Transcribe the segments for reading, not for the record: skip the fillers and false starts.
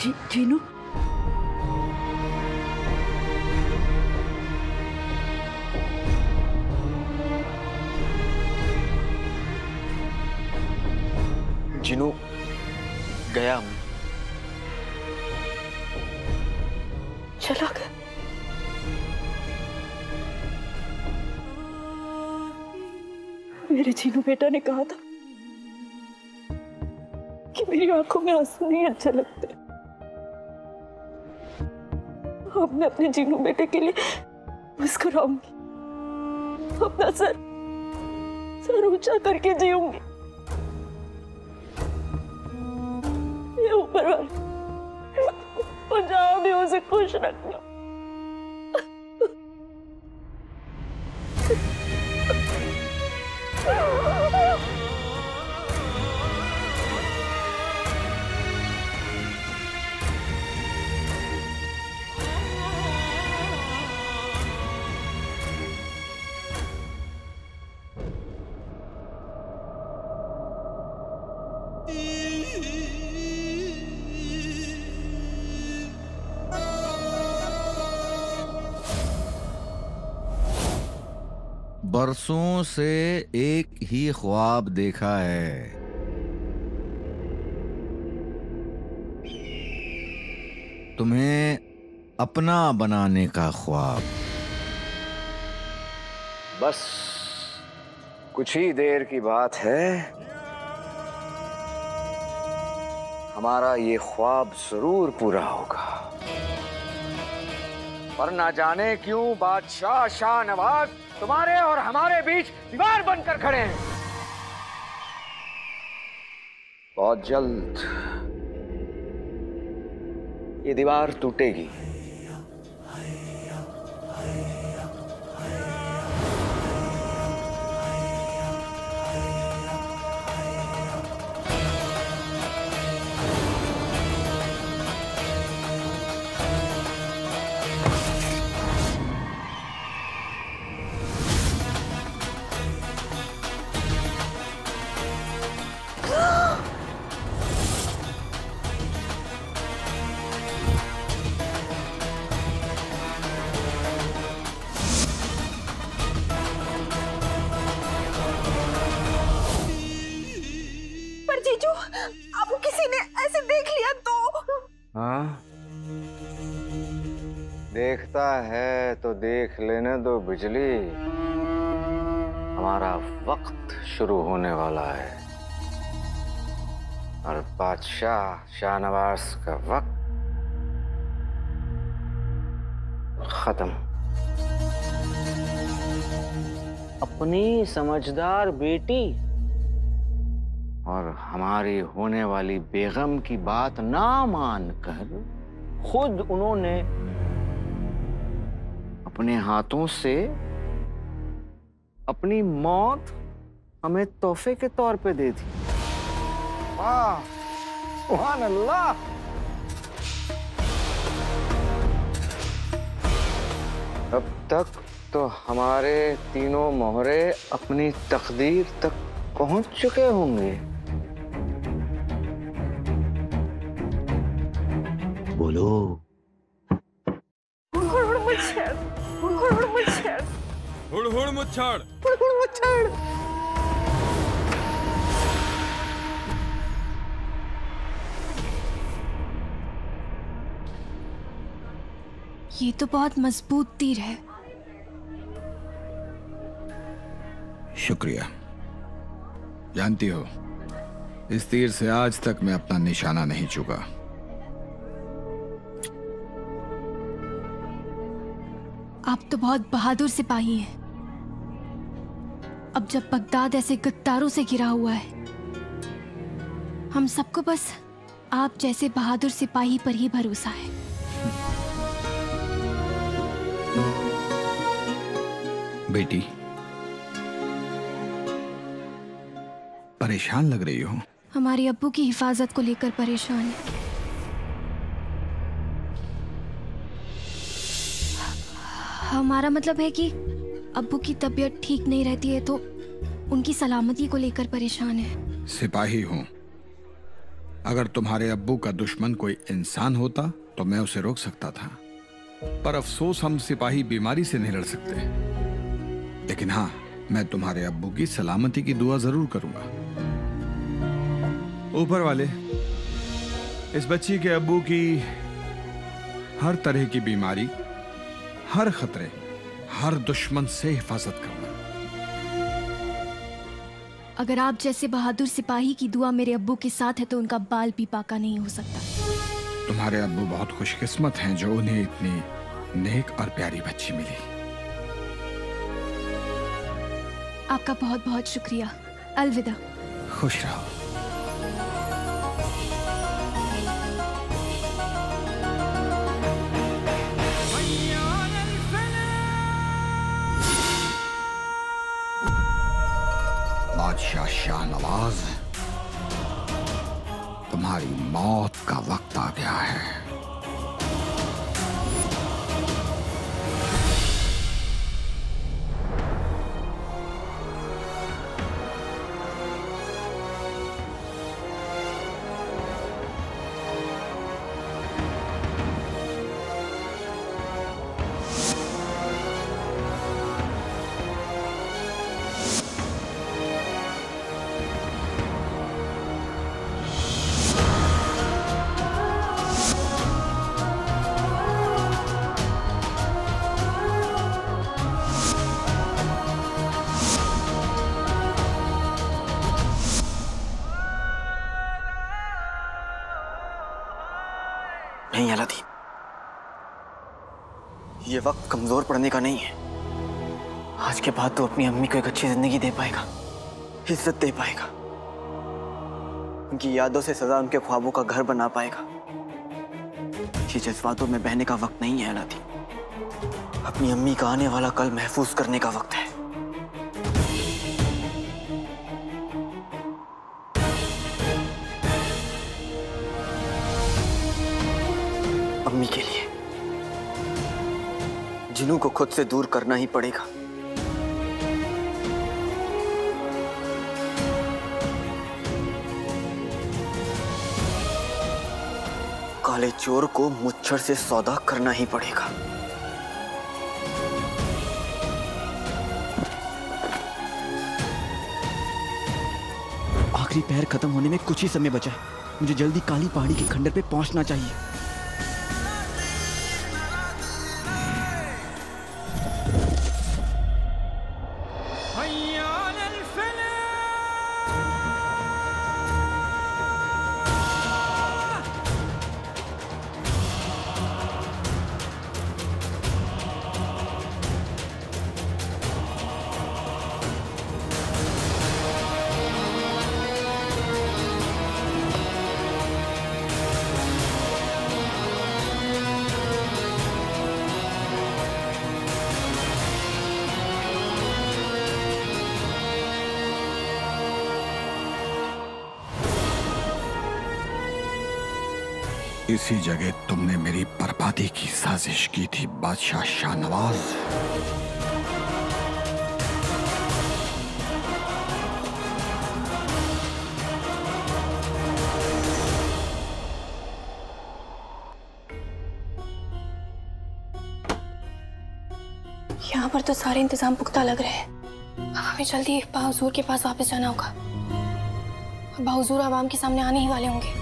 जीनू, जीनू गया, चला गया। मेरे जीनू बेटा ने कहा था कि मेरी आंखों में आंसू नहीं अच्छे लगते। अब मैं अपने जीनू बेटे के लिए मुस्कुराऊंगी, अपना सर ऊंचा करके जीऊंगी। ये ऊपर वाले जहाँ भी उसे खुश रखना। बरसों से एक ही ख्वाब देखा है, तुम्हें अपना बनाने का ख्वाब। बस कुछ ही देर की बात है, हमारा ये ख्वाब जरूर पूरा होगा। पर ना जाने क्यों बादशाह शाहनवाज तुम्हारे और हमारे बीच दीवार बनकर खड़े हैं। बहुत जल्द ये दीवार टूटेगी। जीजू, आपको किसी ने ऐसे देख लिया तो? हाँ, देखता है तो देख लेने दो बिजली। हमारा वक्त शुरू होने वाला है और बादशाह शाहनवाज का वक्त खत्म। अपनी समझदार बेटी और हमारी होने वाली बेगम की बात ना मानकर खुद उन्होंने अपने हाथों से अपनी मौत हमें तोहफे के तौर पे दे दी। वाह, सुभान अल्लाह। अब तक तो हमारे तीनों मोहरे अपनी तकदीर तक पहुंच चुके होंगे। बोलो। हुड़ मुच्छड़, हुड़ मुच्छड़, हुड़ मुच्छड़, हुड़ मुच्छड़। ये तो बहुत मजबूत तीर है। शुक्रिया। जानती हो, इस तीर से आज तक मैं अपना निशाना नहीं चूका। आप तो बहुत बहादुर सिपाही हैं। अब जब बगदाद ऐसे गद्दारों से घिरा हुआ है, हम सबको बस आप जैसे बहादुर सिपाही पर ही भरोसा है। बेटी, परेशान लग रही हो। हमारे अब्बू की हिफाजत को लेकर परेशान है। हमारा मतलब है कि अब्बू की तबीयत ठीक नहीं रहती है तो उनकी सलामती को लेकर परेशान है। सिपाही हूं, अगर तुम्हारे अब्बू का दुश्मन कोई इंसान होता तो मैं उसे रोक सकता था, पर अफसोस हम सिपाही बीमारी से नहीं लड़ सकते। लेकिन हाँ, मैं तुम्हारे अब्बू की सलामती की दुआ जरूर करूंगा। ऊपर वाले इस बच्ची के अब्बू की हर तरह की बीमारी, हर खतरे, हर दुश्मन से हिफाजत करना। अगर आप जैसे बहादुर सिपाही की दुआ मेरे अब्बू के साथ है तो उनका बाल भी पाका नहीं हो सकता। तुम्हारे अब्बू बहुत खुशकिस्मत हैं जो उन्हें इतनी नेक और प्यारी बच्ची मिली। आपका बहुत बहुत शुक्रिया। अलविदा। खुश रहो। बादशाह शाहनवाज, तुम्हारी मौत का वक्त आ गया है। नहीं अलादीन, ये वक्त कमजोर पड़ने का नहीं है। आज के बाद तो अपनी अम्मी को एक अच्छी जिंदगी दे पाएगा, इज्जत दे पाएगा, उनकी यादों से सजा उनके ख्वाबों का घर बना पाएगा। ये जज्बातों में बहने का वक्त नहीं है अलादीन, अपनी अम्मी का आने वाला कल महफूज करने का वक्त है। अम्मी के लिए जिन्हों को खुद से दूर करना ही पड़ेगा। काले चोर को मुच्छर से सौदा करना ही पड़ेगा। आखिरी पैर खत्म होने में कुछ ही समय बचा है। मुझे जल्दी काली पहाड़ी के खंडर पे पहुंचना चाहिए। इसी जगह तुमने मेरी बर्बादी की साजिश की थी बादशाह शाहनवाज। यहाँ पर तो सारे इंतजाम पुख्ता लग रहे हैं। अब हमें जल्दी बाहुजूर के पास वापस जाना होगा। बाहुजूर आवाम के सामने आने ही वाले होंगे।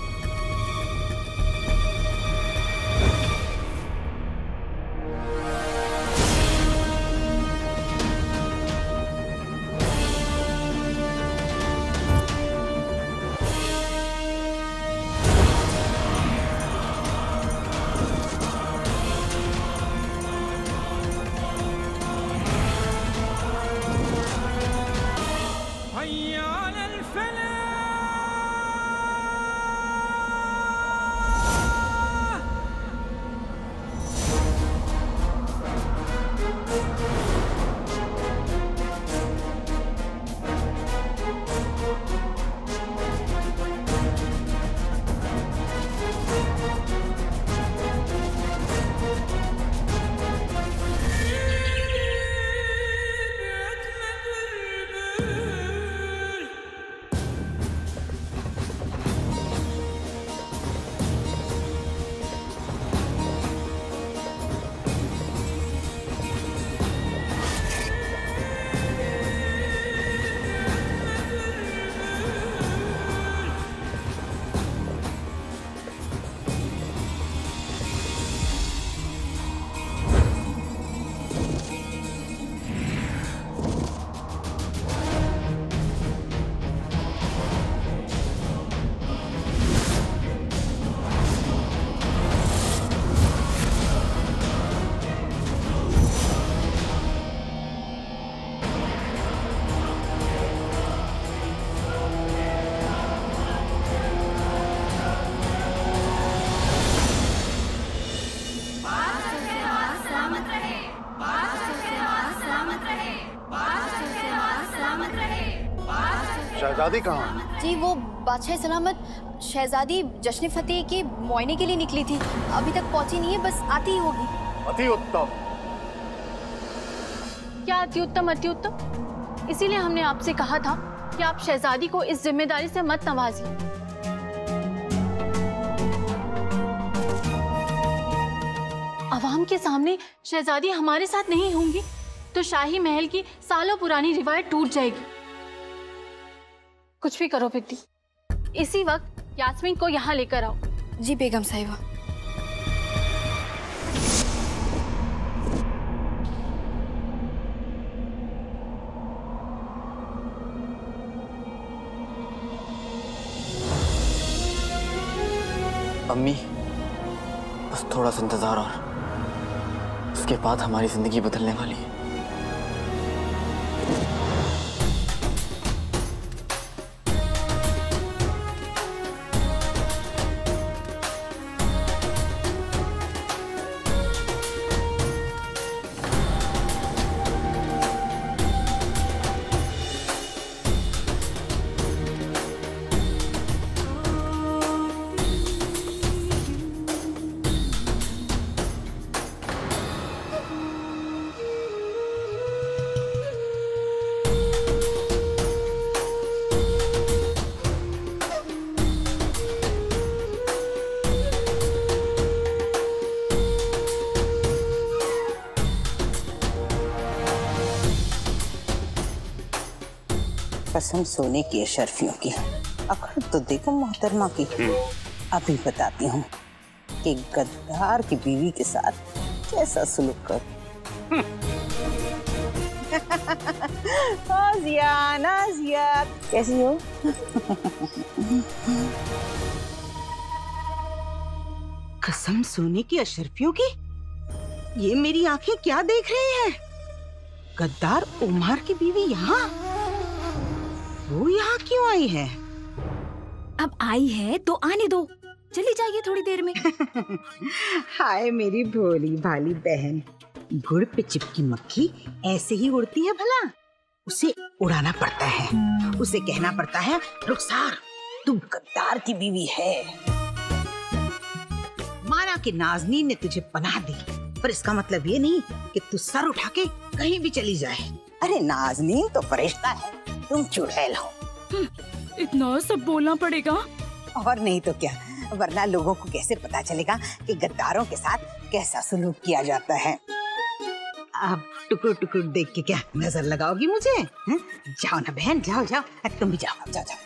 शहजादी कहाँ? जी वो बादशाह सलामत शहजादी जश्न फतेह के मुआयने के लिए निकली थी, अभी तक पहुंची नहीं है, बस आती ही होगी। अति उत्तम। क्या अति उत्तम अति उत्तम? इसीलिए हमने आपसे कहा था कि आप शहजादी को इस जिम्मेदारी से मत नवाजिए। अवाम के सामने शहजादी हमारे साथ नहीं होंगी तो शाही महल की सालों पुरानी रिवायत टूट जाएगी। कुछ भी करो बिट्टी, इसी वक्त यास्मीन को यहाँ लेकर आओ। जी बेगम साहिबा। अम्मी, बस थोड़ा सा इंतजार और उसके बाद हमारी जिंदगी बदलने वाली है। कसम सोने की है शर्फियों की, अकड़ तो देखो मोहतरमा की। अभी बताती हूँ कि गद्दार की बीवी के साथ कैसा सलूक कर। नाज़िया, नाज़िया, कैसी हो? कसम सोने की अशरफियों की, ये मेरी आंखें क्या देख रही हैं? गद्दार उमर की बीवी यहाँ? वो यहाँ क्यों आई है? अब आई है तो आने दो, चली जाइए थोड़ी देर में। हाय मेरी भोली भाली बहन, गुड़ पे चिपकी मक्खी ऐसे ही उड़ती है भला? उसे उड़ाना पड़ता है, उसे कहना पड़ता है रुखसार तू गद्दार की बीवी है। माना कि नाज़नीन ने तुझे पनाह दी, पर इसका मतलब ये नहीं कि तू सर उठा के कहीं भी चली जाए। अरे नाज़नीन तो फरिश्ता है, तुम चुड़ैल हो। इतना सब बोलना पड़ेगा? और नहीं तो क्या, वरना लोगों को कैसे पता चलेगा कि गद्दारों के साथ कैसा सलूक किया जाता है। आप टुकड़ टुकड़ देख के क्या नजर लगाओगी मुझे? जाओ ना बहन, जाओ जाओ, तुम भी जाओ जाओ जाओ।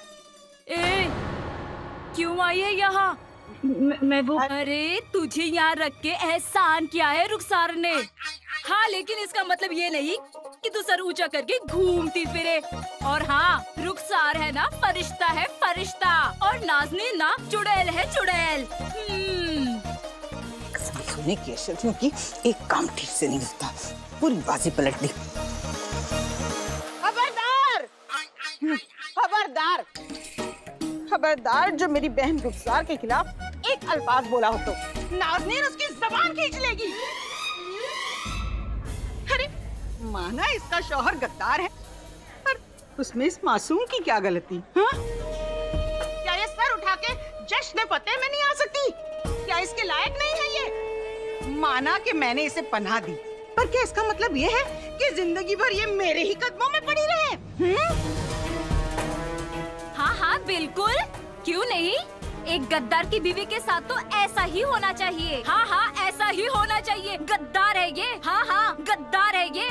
ए, क्यों आई है यहाँ? मैं वो, अरे तुझे यहाँ रख के एहसान किया है रुखसार ने। हाँ लेकिन इसका मतलब ये नहीं कि तू सर ऊंचा करके घूमती फिरे। और हाँ, रुखसार है ना फरिश्ता है फरिश्ता, और नाज़नीन ना चुड़ैल है चुड़ैल। सोने की अशरफियों की एक काम ठीक से नहीं होता, पूरी बाजी पलट दी। खबरदार, खबरदार, खबरदार, जो मेरी बहन रुखसार के खिलाफ एक अल्फाज बोला हो तो नाज़नीन उसकी जबान खींच लेगी। अरे माना इसका शौहर गद्दार है, पर उसमें इस मासूम की क्या गलती? हाँ? क्या ये सर उठा के जश्न फतेह में नहीं आ सकती? क्या इसके लायक नहीं है ये? माना कि मैंने इसे पनाह दी, पर क्या इसका मतलब ये है कि जिंदगी भर ये मेरे ही कदमों में पड़ी रहे? हाँ हाँ बिल्कुल, क्यों नहीं? एक गद्दार की बीवी के साथ तो ऐसा ही होना चाहिए। हाँ हाँ ऐसा ही होना चाहिए। गद्दार है ये, हाँ हाँ गद्दार है ये।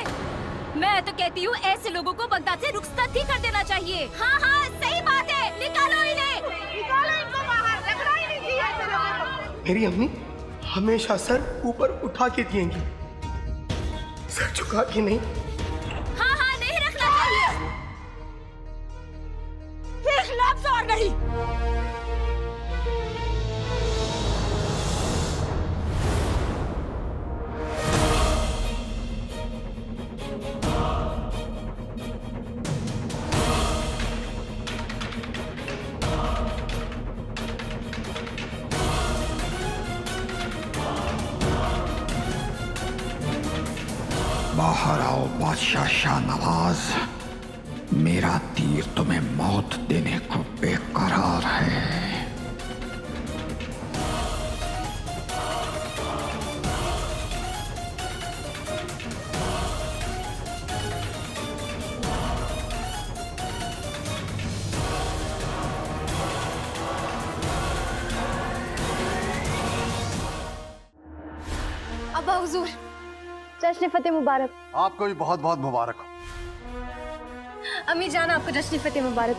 मैं तो कहती हूँ ऐसे लोगों को बगदाद से रुखसत ही कर देना चाहिए। हाँ हाँ सही बात है, निकालो इन्हें, निकालो इनको बाहर, रखना ही नहीं चाहिए। मेरी अम्मी हमेशा सर ऊपर उठा के दिएंगी, सर झुका के नहीं। हाँ हाँ नहीं रखना चाहिए, एक लफ्ज़ और नहीं। बाहर आओ बादशाह शाहनवाज, मेरा तीर तुम्हें मौत देने को बेकरार है। अब्बा हुजूर, जश्न फतेह मुबारक। आपको भी बहुत बहुत मुबारक हो। अम्मी जान, आपको जश्न फतेह मुबारक।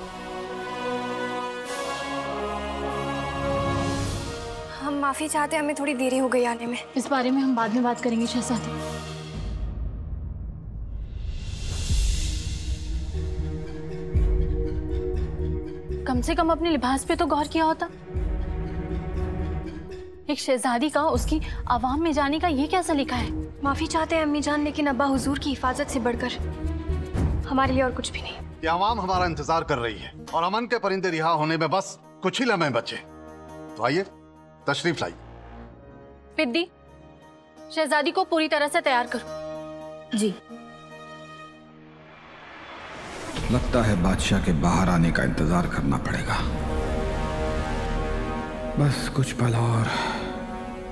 हम माफी चाहते हैं, हमें थोड़ी देरी हो गई आने में। इस बारे में हम बाद में बात करेंगे शहजादी। कम से कम अपने लिबास पे तो गौर किया होता। एक शहजादी का उसकी आवाम में जाने का ये कैसा लिखा है? माफी चाहते हैं अम्मी जान, लेकिन अब्बा हुजूर की हिफाजत से बढ़कर हमारे लिए और कुछ भी नहीं। ये आवाम हमारा इंतजार कर रही है और अमन के परिंदे रिहा होने में बस कुछ ही लम्हे बचे। तो आइए, तशरीफ लाइए। पिद्दी, शहजादी को पूरी तरह से तैयार करो। जी। लगता है बादशाह के बाहर आने का इंतजार करना पड़ेगा। बस कुछ पल और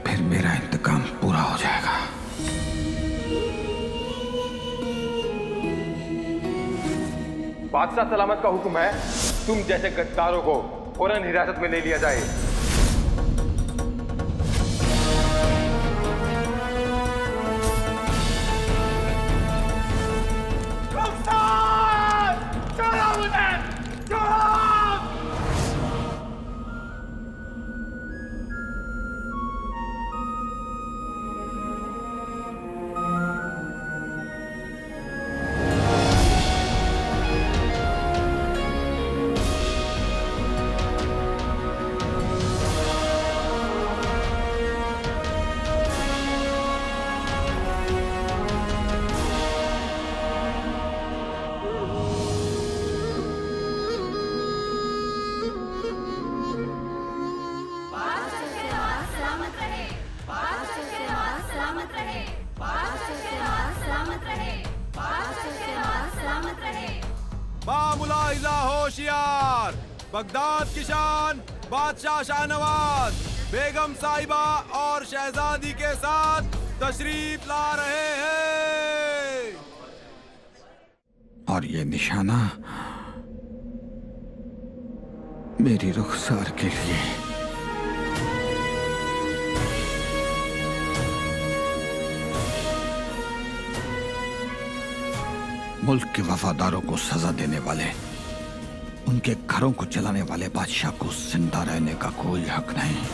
फिर मेरा इंतकाम पूरा हो जाएगा। बादशाह सलामत का हुक्म है, तुम जैसे गद्दारों को फौरन हिरासत में ले लिया जाए। बामुलाइजा होशियार, बगदाद की शान बादशाह शाहनवाज बेगम साहिबा और शहजादी के साथ तशरीफ ला रहे हैं। और ये निशाना मेरी रुखसार के लिए। मुल्क के वफादारों को सजा देने वाले, उनके घरों को जलाने वाले बादशाह को जिंदा रहने का कोई हक नहीं।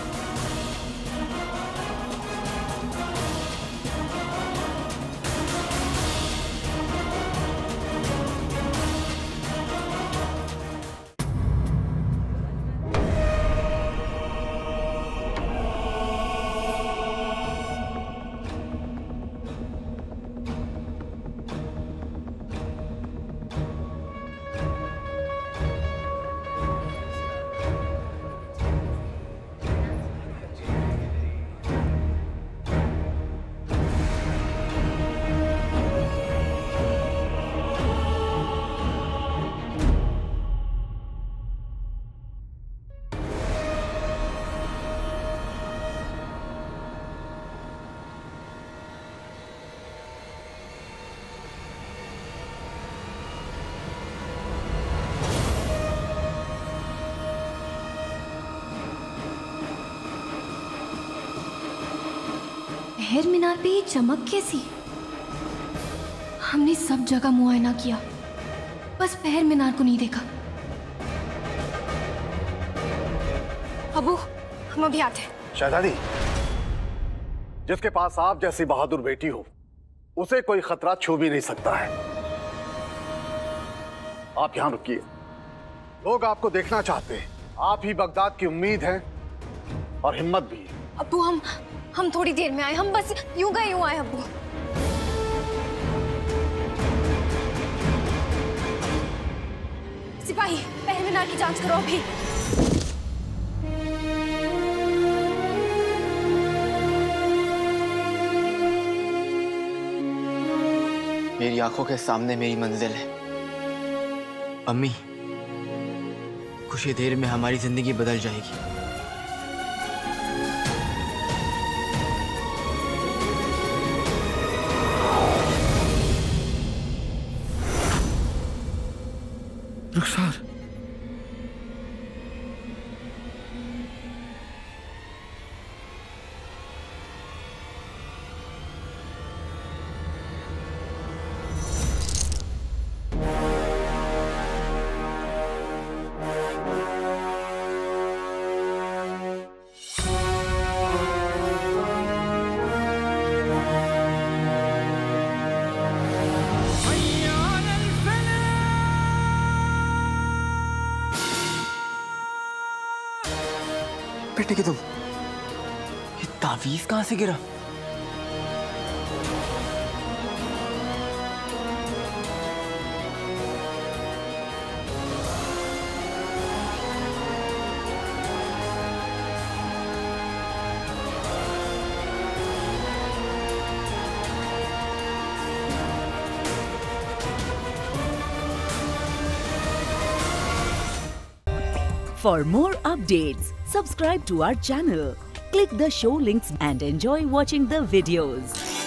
शहर मीनार पे ये चमक कैसी? हमने सब जगह मुआयना किया, बस पहर मीनार को नहीं देखा। अबू, हम अभी आते हैं। शहजादी, जिसके पास आप जैसी बहादुर बेटी हो, उसे कोई खतरा छू भी नहीं सकता है। आप यहां रुकिए, लोग आपको देखना चाहते हैं। आप ही बगदाद की उम्मीद हैं और हिम्मत भी। अबू, हम थोड़ी देर में आए, हम बस यूं गए यूं आए। अबू, सिपाही, पहर मीनार की जांच करो अभी। मेरी आंखों के सामने मेरी मंजिल है, अम्मी, कुछ ही देर में हमारी जिंदगी बदल जाएगी। रुखसार, बेटे कि तुम, ये तावीज कहां से गिरा? For more updates, subscribe to our channel, click the show links and enjoy watching the videos.